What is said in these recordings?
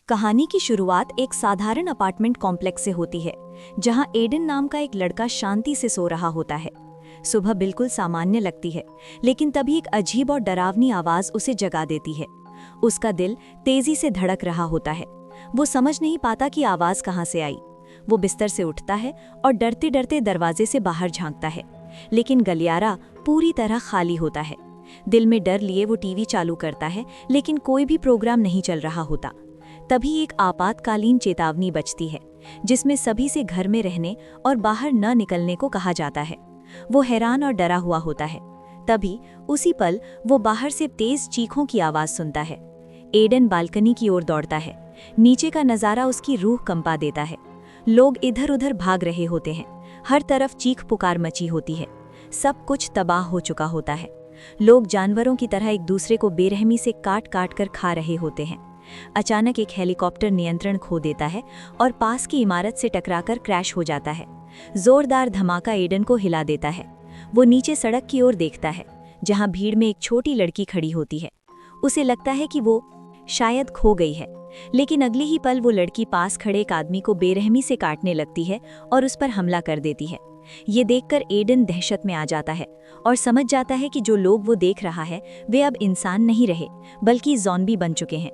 कहानी की शुरुआत एक साधारण अपार्टमेंट कॉम्प्लेक्स से होती है, जहां एडन नाम का एक लड़का शांति से सो रहा होता है। सुबह बिल्कुल सामान्य लगती है, लेकिन तभी एक अजीब और डरावनी आवाज उसे जगा देती है। उसका दिल तेजी से धड़क रहा होता है। वो समझ नहीं पाता कि आवाज कहाँ से आई। वो बिस्तर से उठता है और डरते डरते दरवाजे से बाहर झांकता है, लेकिन गलियारा पूरी तरह खाली होता है। दिल में डर लिए वो टीवी चालू करता है, लेकिन कोई भी प्रोग्राम नहीं चल रहा होता। तभी एक आपातकालीन चेतावनी बजती है, जिसमें सभी से घर में रहने और बाहर न निकलने को कहा जाता है। वो हैरान और डरा हुआ होता है। तभी उसी पल वो बाहर से तेज चीखों की आवाज सुनता है। एडन बालकनी की ओर दौड़ता है। नीचे का नज़ारा उसकी रूह कंपा देता है। लोग इधर उधर भाग रहे होते हैं। हर तरफ चीख पुकार मची होती है। सब कुछ तबाह हो चुका होता है। लोग जानवरों की तरह एक दूसरे को बेरहमी से काट काट कर खा रहे होते हैं। अचानक एक हेलीकॉप्टर नियंत्रण खो देता है और पास की इमारत से टकराकर क्रैश हो जाता है। जोरदार धमाका एडन को हिला देता है। वो नीचे सड़क की ओर देखता है, जहां भीड़ में एक छोटी लड़की खड़ी होती है। उसे लगता है कि वो शायद खो गई है, लेकिन अगले ही पल वो लड़की पास खड़े एक आदमी को बेरहमी से काटने लगती है और उस पर हमला कर देती है। ये देखकर एडन दहशत में आ जाता है और समझ जाता है कि जो लोग वो देख रहा है वे अब इंसान नहीं रहे, बल्कि ज़ॉम्बी बन चुके हैं।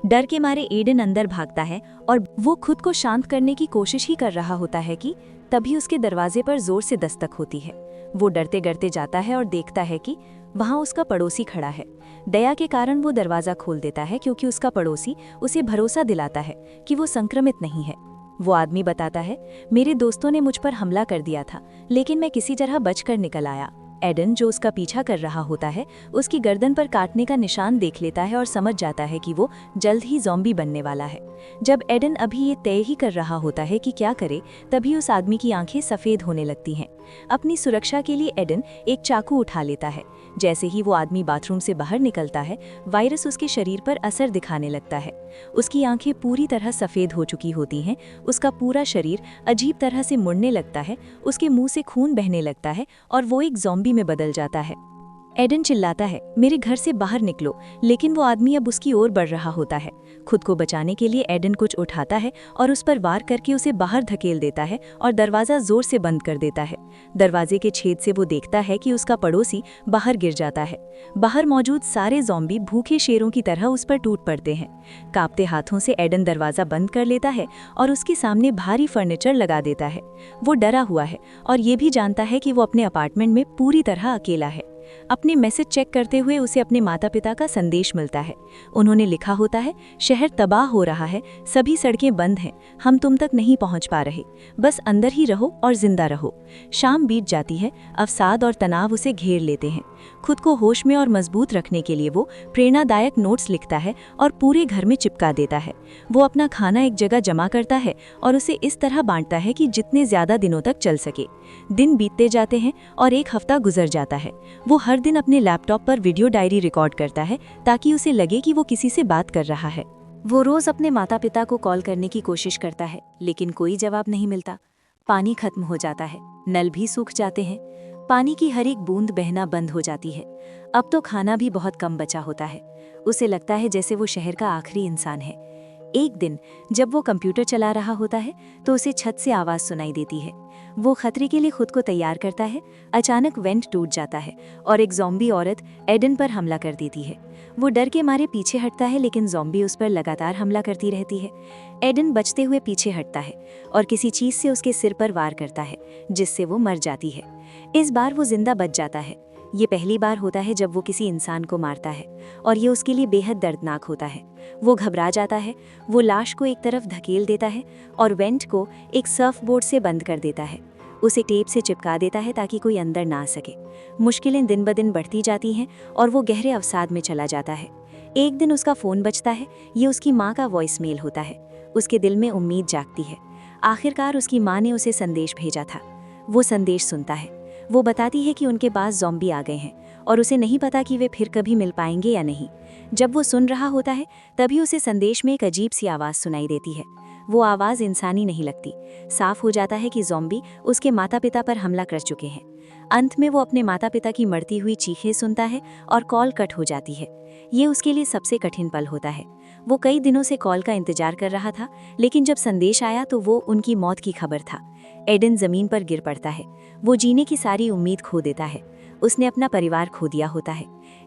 डर के मारे एडन अंदर भागता है और वो खुद को शांत करने की कोशिश ही कर रहा होता है कि तभी उसके दरवाजे पर जोर से दस्तक होती है। वो डरते डरते जाता है और देखता है कि वहाँ उसका पड़ोसी खड़ा है। दया के कारण वो दरवाज़ा खोल देता है, क्योंकि उसका पड़ोसी उसे भरोसा दिलाता है कि वो संक्रमित नहीं है। वो आदमी बताता है, मेरे दोस्तों ने मुझ पर हमला कर दिया था, लेकिन मैं किसी तरह बचकर निकल आया। एडन, जो उसका पीछा कर रहा होता है, उसकी गर्दन पर काटने का निशान देख लेता है और समझ जाता है कि वो जल्द ही ज़ॉम्बी बनने वाला है। जब एडन अभी ये तय ही कर रहा होता है कि क्या करे, तभी उस आदमी की आंखें सफ़ेद होने लगती हैं। अपनी सुरक्षा के लिए एडन एक चाकू उठा लेता है। जैसे ही वो आदमी बाथरूम से बाहर निकलता है, वायरस उसके शरीर पर असर दिखाने लगता है। उसकी आंखें पूरी तरह सफ़ेद हो चुकी होती हैं। उसका पूरा शरीर अजीब तरह से मुड़ने लगता है। उसके मुंह से खून बहने लगता है और वो एक ज़ॉम्बी में बदल जाता है। एडन चिल्लाता है, मेरे घर से बाहर निकलो, लेकिन वो आदमी अब उसकी ओर बढ़ रहा होता है। खुद को बचाने के लिए एडन कुछ उठाता है और उस पर वार करके उसे बाहर धकेल देता है और दरवाज़ा जोर से बंद कर देता है। दरवाजे के छेद से वो देखता है कि उसका पड़ोसी बाहर गिर जाता है। बाहर मौजूद सारे ज़ॉम्बी भूखे शेरों की तरह उस पर टूट पड़ते हैं। कांपते हाथों से एडन दरवाज़ा बंद कर लेता है और उसके सामने भारी फर्नीचर लगा देता है। वो डरा हुआ है और ये भी जानता है कि वो अपने अपार्टमेंट में पूरी तरह अकेला है। अपने मैसेज चेक करते हुए उसे अपने माता पिता का संदेश मिलता है। उन्होंने लिखा होता है, शहर तबाह हो रहा है, सभी सड़कें बंद हैं, हम तुम तक नहीं पहुंच पा रहे, बस अंदर ही रहो और जिंदा रहो। शाम बीत जाती है। अवसाद और तनाव उसे घेर लेते हैं। खुद को होश में और मजबूत रखने के लिए वो प्रेरणादायक नोट्स लिखता है और पूरे घर में चिपका देता है। वो अपना खाना एक जगह जमा करता है और उसे इस तरह बांटता है कि जितने ज़्यादा दिनों तक चल सके। दिन बीतते जाते हैं और एक हफ्ता गुजर जाता है। वो हर दिन अपने लैपटॉप पर वीडियो डायरी रिकॉर्ड करता है, ताकि उसे लगे कि वो किसी से बात कर रहा है। वो रोज़ अपने माता पिता को कॉल करने की कोशिश करता है, लेकिन कोई जवाब नहीं मिलता। पानी खत्म हो जाता है, नल भी सूख जाते हैं, पानी की हर एक बूंद बहना बंद हो जाती है। अब तो खाना भी बहुत कम बचा होता है। उसे लगता है जैसे वो शहर का आखिरी इंसान है। एक दिन जब वो कंप्यूटर चला रहा होता है, तो उसे छत से आवाज़ सुनाई देती है। वो खतरे के लिए खुद को तैयार करता है। अचानक वेंट टूट जाता है और एक ज़ॉम्बी औरत एडन पर हमला कर देती है। वो डर के मारे पीछे हटता है, लेकिन ज़ॉम्बी उस पर लगातार हमला करती रहती है। एडन बचते हुए पीछे हटता है और किसी चीज़ से उसके सिर पर वार करता है, जिससे वो मर जाती है। इस बार वो जिंदा बच जाता है। ये पहली बार होता है जब वो किसी इंसान को मारता है, और ये उसके लिए बेहद दर्दनाक होता है। वो घबरा जाता है। वो लाश को एक तरफ धकेल देता है और वेंट को एक सर्फ बोर्ड से बंद कर देता है। उसे टेप से चिपका देता है ताकि कोई अंदर ना आ सके। मुश्किलें दिन ब दिन बढ़ती जाती हैं और वो गहरे अवसाद में चला जाता है। एक दिन उसका फ़ोन बजता है। ये उसकी माँ का वॉइस मेल होता है। उसके दिल में उम्मीद जागती है। आखिरकार उसकी माँ ने उसे संदेश भेजा था। वो संदेश सुनता है। वो बताती है कि उनके पास ज़ॉम्बी आ गए हैं और उसे नहीं पता कि वे फिर कभी मिल पाएंगे या नहीं। जब वो सुन रहा होता है, तभी उसे संदेश में एक अजीब सी आवाज़ सुनाई देती है। वो आवाज़ इंसानी नहीं लगती। साफ हो जाता है कि ज़ॉम्बी उसके माता पिता पर हमला कर चुके हैं। अंत में वो अपने माता पिता की मरती हुई चीखें सुनता है और कॉल कट हो जाती है। ये उसके लिए सबसे कठिन पल होता है। वो कई दिनों से कॉल का इंतजार कर रहा था, लेकिन जब संदेश आया तो वो उनकी मौत की खबर था। एडन जमीन पर गिर पड़ता है। वो जीने की सारी उम्मीद खो देता है। उसने अपना परिवार खो दिया होता है।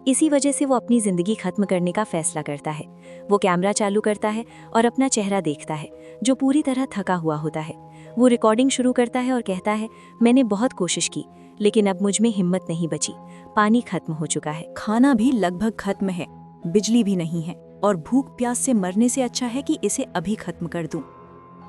इसी वजह से वो अपनी जिंदगी खत्म करने का फैसला करता है। वो कैमरा चालू करता है और अपना चेहरा देखता है, जो पूरी तरह थका हुआ होता है। वो रिकॉर्डिंग शुरू करता है और कहता है, मैंने बहुत कोशिश की, लेकिन अब मुझ में हिम्मत नहीं बची। पानी खत्म हो चुका है, खाना भी लगभग खत्म है, बिजली भी नहीं है, और भूख प्यास से मरने से अच्छा है कि इसे अभी खत्म कर दूं।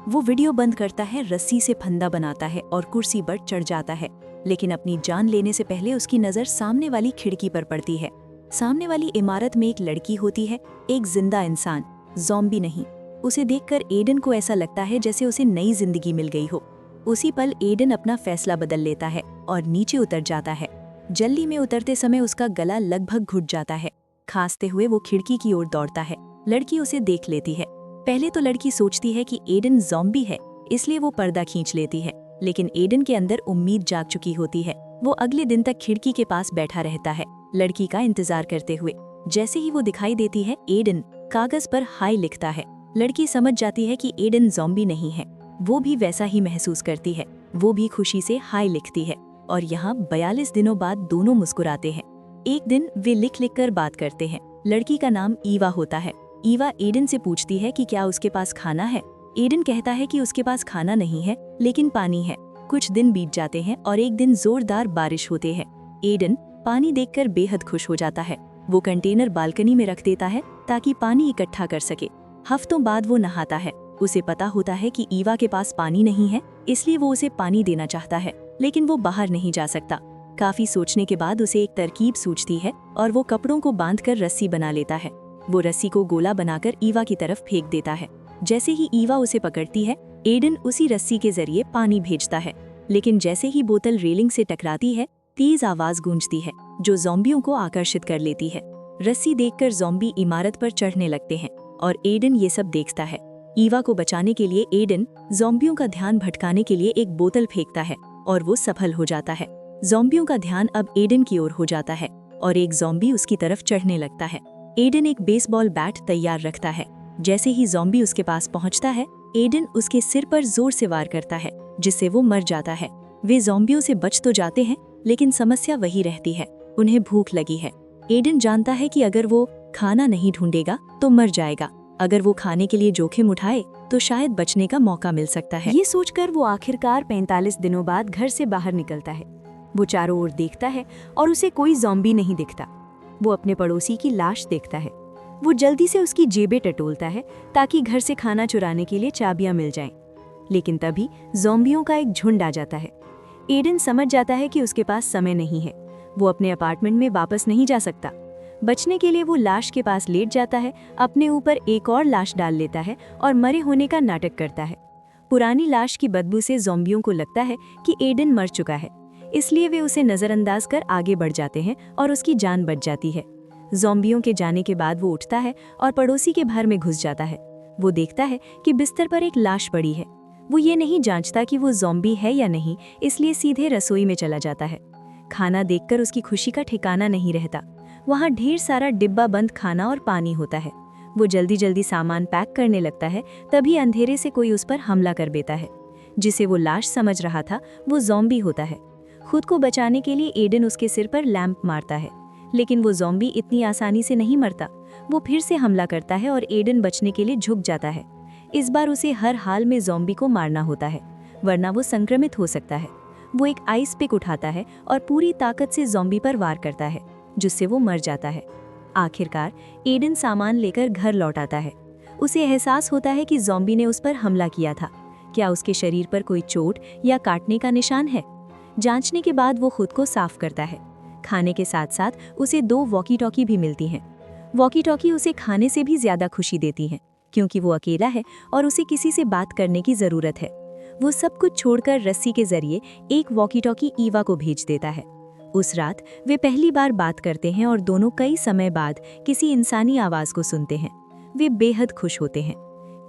वो वीडियो बंद करता है, रस्सी से फंदा बनाता है और कुर्सी पर चढ़ जाता है, लेकिन अपनी जान लेने से पहले उसकी नज़र सामने वाली खिड़की पर पड़ती है। सामने वाली इमारत में एक लड़की होती है, एक जिंदा इंसान, ज़ॉम्बी नहीं। उसे देखकर एडन को ऐसा लगता है जैसे उसे नई जिंदगी मिल गई हो। उसी पल एडन अपना फैसला बदल लेता है और नीचे उतर जाता है। जल्दी में उतरते समय उसका गला लगभग घुट जाता है। खांसते हुए वो खिड़की की ओर दौड़ता है। लड़की उसे देख लेती है। पहले तो लड़की सोचती है कि एडन ज़ॉम्बी है, इसलिए वो पर्दा खींच लेती है, लेकिन एडन के अंदर उम्मीद जाग चुकी होती है। वो अगले दिन तक खिड़की के पास बैठा रहता है, लड़की का इंतजार करते हुए। जैसे ही वो दिखाई देती है, एडन कागज पर हाय लिखता है। लड़की समझ जाती है कि एडन ज़ॉम्बी नहीं है। वो भी वैसा ही महसूस करती है। वो भी खुशी से हाय लिखती है और यहाँ 42 दिनों बाद दोनों मुस्कुराते हैं। एक दिन वे लिख लिख कर बात करते हैं। लड़की का नाम ईवा होता है। ईवा एडन से पूछती है कि क्या उसके पास खाना है। एडन कहता है कि उसके पास खाना नहीं है, लेकिन पानी है। कुछ दिन बीत जाते हैं और एक दिन जोरदार बारिश होते हैं। एडन पानी देखकर बेहद खुश हो जाता है। वो कंटेनर बालकनी में रख देता है ताकि पानी इकट्ठा कर सके। हफ्तों बाद वो नहाता है। उसे पता होता है कि ईवा के पास पानी नहीं है, इसलिए वो उसे पानी देना चाहता है, लेकिन वो बाहर नहीं जा सकता। काफी सोचने के बाद उसे एक तरकीब सूझती है और वो कपड़ों को बांधकर रस्सी बना लेता है। वो रस्सी को गोला बनाकर ईवा की तरफ फेंक देता है। जैसे ही ईवा उसे पकड़ती है, एडन उसी रस्सी के जरिए पानी भेजता है, लेकिन जैसे ही बोतल रेलिंग से टकराती है, तेज आवाज गूंजती है जो ज़ॉम्बियों को आकर्षित कर लेती है। रस्सी देखकर ज़ॉम्बी इमारत पर चढ़ने लगते हैं और एडन ये सब देखता है। ईवा को बचाने के लिए एडन ज़ॉम्बियों का ध्यान भटकाने के लिए एक बोतल फेंकता है और वो सफल हो जाता है। ज़ॉम्बियों का ध्यान अब एडन की ओर हो जाता है और एक ज़ॉम्बी उसकी तरफ चढ़ने लगता है। एडन एक बेसबॉल बैट तैयार रखता है। जैसे ही ज़ॉम्बी उसके पास पहुंचता है, एडन उसके सिर पर जोर से वार करता है, जिससे वो मर जाता है। वे ज़ॉम्बियों से बच तो जाते हैं, लेकिन समस्या वही रहती है, उन्हें भूख लगी है। एडन जानता है कि अगर वो खाना नहीं ढूंढेगा तो मर जाएगा। अगर वो खाने के लिए जोखिम उठाए तो शायद बचने का मौका मिल सकता है। ये सोचकर वो आखिरकार 45 दिनों बाद घर से बाहर निकलता है। वो चारों ओर देखता है और उसे कोई ज़ॉम्बी नहीं दिखता। वो अपने पड़ोसी की लाश देखता है। वो जल्दी से उसकी जेबें टटोलता है ताकि घर से खाना चुराने के लिए चाबियां मिल जाएं। लेकिन तभी ज़ॉम्बियों का एक झुंड आ जाता है। एडन समझ जाता है कि उसके पास समय नहीं है। वो अपने अपार्टमेंट में वापस नहीं जा सकता। बचने के लिए वो लाश के पास लेट जाता है, अपने ऊपर एक और लाश डाल लेता है और मरे होने का नाटक करता है। पुरानी लाश की बदबू से ज़ॉम्बियों को लगता है कि एडन मर चुका है, इसलिए वे उसे नज़रअंदाज कर आगे बढ़ जाते हैं और उसकी जान बच जाती है। ज़ॉम्बियों के जाने के बाद वो उठता है और पड़ोसी के घर में घुस जाता है। वो देखता है कि बिस्तर पर एक लाश पड़ी है। वो ये नहीं जांचता कि वो ज़ॉम्बी है या नहीं, इसलिए सीधे रसोई में चला जाता है। खाना देखकर उसकी खुशी का ठिकाना नहीं रहता। वहाँ ढेर सारा डिब्बा बंद खाना और पानी होता है। वो जल्दी जल्दी सामान पैक करने लगता है, तभी अंधेरे से कोई उस पर हमला कर देता है। जिसे वो लाश समझ रहा था, वो ज़ॉम्बी होता है। खुद को बचाने के लिए एडन उसके सिर पर लैंप मारता है, लेकिन वो ज़ॉम्बी इतनी आसानी से नहीं मरता। वो फिर से हमला करता है और एडन बचने के लिए झुक जाता है। इस बार उसे हर हाल में ज़ॉम्बी को मारना होता है, वरना वो संक्रमित हो सकता है। वो एक आइस पिक उठाता है और पूरी ताकत से ज़ॉम्बी पर वार करता है, जिससे वो मर जाता है। आखिरकार एडन सामान लेकर घर लौट आता है। उसे एहसास होता है कि ज़ॉम्बी ने उस पर हमला किया था। क्या उसके शरीर पर कोई चोट या काटने का निशान है? जांचने के बाद वो खुद को साफ करता है। खाने के साथ साथ उसे 2 वॉकी टॉकी भी मिलती हैं। वॉकी टॉकी उसे खाने से भी ज्यादा खुशी देती हैं, क्योंकि वो अकेला है और उसे किसी से बात करने की जरूरत है। वो सब कुछ छोड़कर रस्सी के जरिए एक वॉकी टॉकी ईवा को भेज देता है। उस रात वे पहली बार बात करते हैं और दोनों कई समय बाद किसी इंसानी आवाज को सुनते हैं। वे बेहद खुश होते हैं।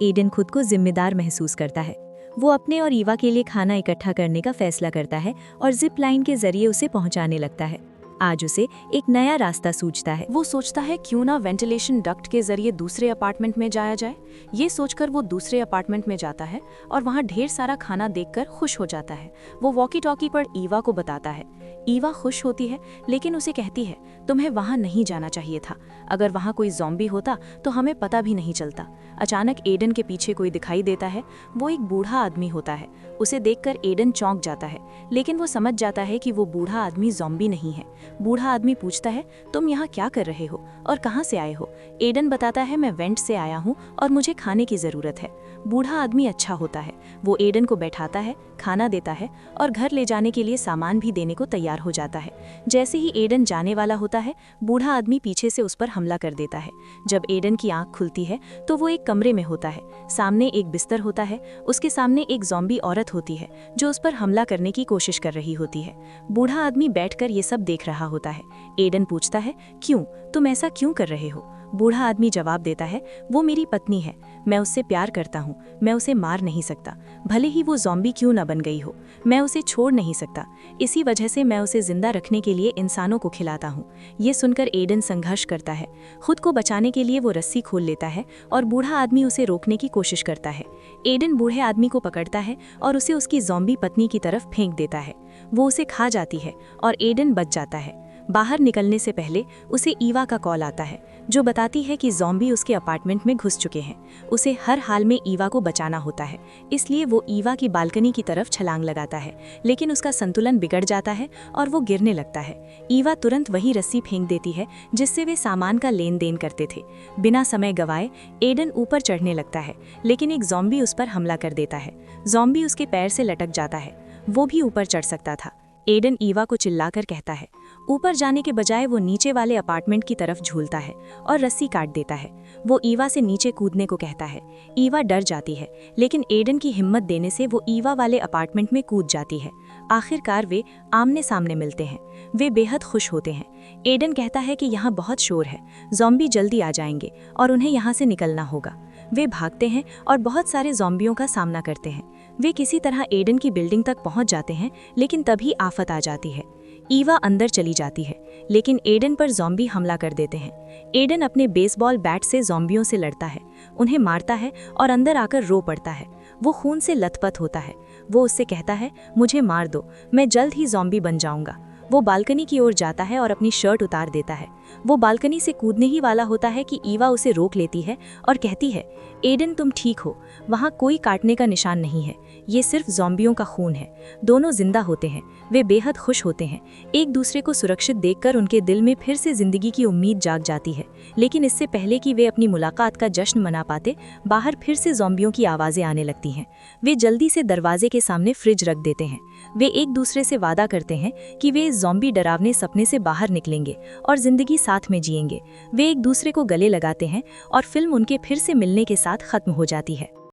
एडन खुद को जिम्मेदार महसूस करता है। वो अपने और ईवा के लिए खाना इकट्ठा करने का फैसला करता है और जिप लाइन के जरिए उसे पहुंचाने लगता है। आज उसे एक नया रास्ता सूझता है। वो सोचता है क्यों ना वेंटिलेशन डक्ट के जरिए दूसरे अपार्टमेंट में जाया जाए। ये सोचकर वो दूसरे अपार्टमेंट में जाता है और वहाँ ढेर सारा खाना देखकर खुश हो जाता है। वो वॉकी टॉकी पर ईवा को बताता है। ईवा खुश होती है, लेकिन उसे कहती है तुम्हें वहाँ नहीं जाना चाहिए था। अगर वहाँ कोई ज़ॉम्बी होता तो हमें पता भी नहीं चलता। अचानक एडन के पीछे कोई दिखाई देता है। वो एक बूढ़ा आदमी होता है। उसे देखकर एडन चौंक जाता है, लेकिन वो समझ जाता है कि वो बूढ़ा आदमी ज़ॉम्बी नहीं है। बूढ़ा आदमी पूछता है तुम यहाँ क्या कर रहे हो और कहाँ से आए हो। एडन बताता है मैं वेंट से आया हूँ और मुझे खाने की ज़रूरत है। बूढ़ा आदमी अच्छा होता है। वो एडन को बैठाता है, खाना देता है और घर ले जाने के लिए सामान भी देने को तैयार हो जाता है। जैसे ही एडन जाने वाला होता है, बूढ़ा आदमी पीछे से उस पर हमला कर देता है। जब एडन की आंख खुलती है तो वो एक कमरे में होता है। सामने एक बिस्तर होता है। उसके सामने एक ज़ॉम्बी औरत होती है जो उस पर हमला करने की कोशिश कर रही होती है। बूढ़ा आदमी बैठकर ये सब देख रहा होता है। एडन पूछता है क्यों, तुम ऐसा क्यों कर रहे हो। बूढ़ा आदमी जवाब देता है वो मेरी पत्नी है, मैं उससे प्यार करता हूँ, मैं उसे मार नहीं सकता, भले ही वो ज़ॉम्बी क्यों न बन गई हो, मैं उसे छोड़ नहीं सकता। इसी वजह से मैं उसे जिंदा रखने के लिए इंसानों को खिलाता हूँ। ये सुनकर एडन संघर्ष करता है। खुद को बचाने के लिए वो रस्सी खोल लेता है और बूढ़ा आदमी उसे रोकने की कोशिश करता है। एडन बूढ़े आदमी को पकड़ता है और उसे उसकी ज़ॉम्बी पत्नी की तरफ फेंक देता है। वो उसे खा जाती है और एडन बच जाता है। बाहर निकलने से पहले उसे ईवा का कॉल आता है जो बताती है कि ज़ॉम्बी उसके अपार्टमेंट में घुस चुके हैं। उसे हर हाल में ईवा को बचाना होता है, इसलिए वो ईवा की बालकनी की तरफ छलांग लगाता है, लेकिन उसका संतुलन बिगड़ जाता है और वो गिरने लगता है। ईवा तुरंत वही रस्सी फेंक देती है जिससे वे सामान का लेन देन करते थे। बिना समय गवाए एडन ऊपर चढ़ने लगता है, लेकिन एक ज़ॉम्बी उस पर हमला कर देता है। ज़ॉम्बी उसके पैर से लटक जाता है। वो भी ऊपर चढ़ सकता था। एडन ईवा को चिल्लाकर कहता है। ऊपर जाने के बजाय वो नीचे वाले अपार्टमेंट की तरफ झूलता है और रस्सी काट देता है। वो ईवा से नीचे कूदने को कहता है। ईवा डर जाती है, लेकिन एडन की हिम्मत देने से वो ईवा वाले अपार्टमेंट में कूद जाती है। आखिरकार वे आमने सामने मिलते हैं। वे बेहद खुश होते हैं। एडन कहता है कि यहाँ बहुत शोर है, ज़ॉम्बी जल्दी आ जाएंगे और उन्हें यहाँ से निकलना होगा। वे भागते हैं और बहुत सारे ज़ॉम्बियों का सामना करते हैं। वे किसी तरह एडन की बिल्डिंग तक पहुँच जाते हैं, लेकिन तभी आफत आ जाती है। ईवा अंदर चली जाती है, लेकिन एडन पर ज़ॉम्बी हमला कर देते हैं। एडन अपने बेसबॉल बैट से ज़ॉम्बियों से लड़ता है, उन्हें मारता है और अंदर आकर रो पड़ता है। वो खून से लथपथ होता है। वो उससे कहता है मुझे मार दो, मैं जल्द ही ज़ॉम्बी बन जाऊंगा। वो बालकनी की ओर जाता है और अपनी शर्ट उतार देता है। वो बालकनी से कूदने ही वाला होता है कि ईवा उसे रोक लेती है और कहती है एडन तुम ठीक हो, वहाँ कोई काटने का निशान नहीं है, ये सिर्फ ज़ॉम्बियों का खून है। दोनों जिंदा होते हैं। वे बेहद खुश होते हैं। एक दूसरे को सुरक्षित देखकर उनके दिल में फिर से जिंदगी की उम्मीद जाग जाती है। लेकिन इससे पहले कि वे अपनी मुलाकात का जश्न मना पाते, बाहर फिर से ज़ॉम्बियों की आवाज़ें आने लगती हैं। वे जल्दी से दरवाजे के सामने फ्रिज रख देते हैं। वे एक दूसरे से वादा करते हैं कि वे इस ज़ॉम्बी डरावने सपने से बाहर निकलेंगे और जिंदगी साथ में जिएंगे। वे एक दूसरे को गले लगाते हैं और फिल्म उनके फिर से मिलने के साथ खत्म हो जाती है।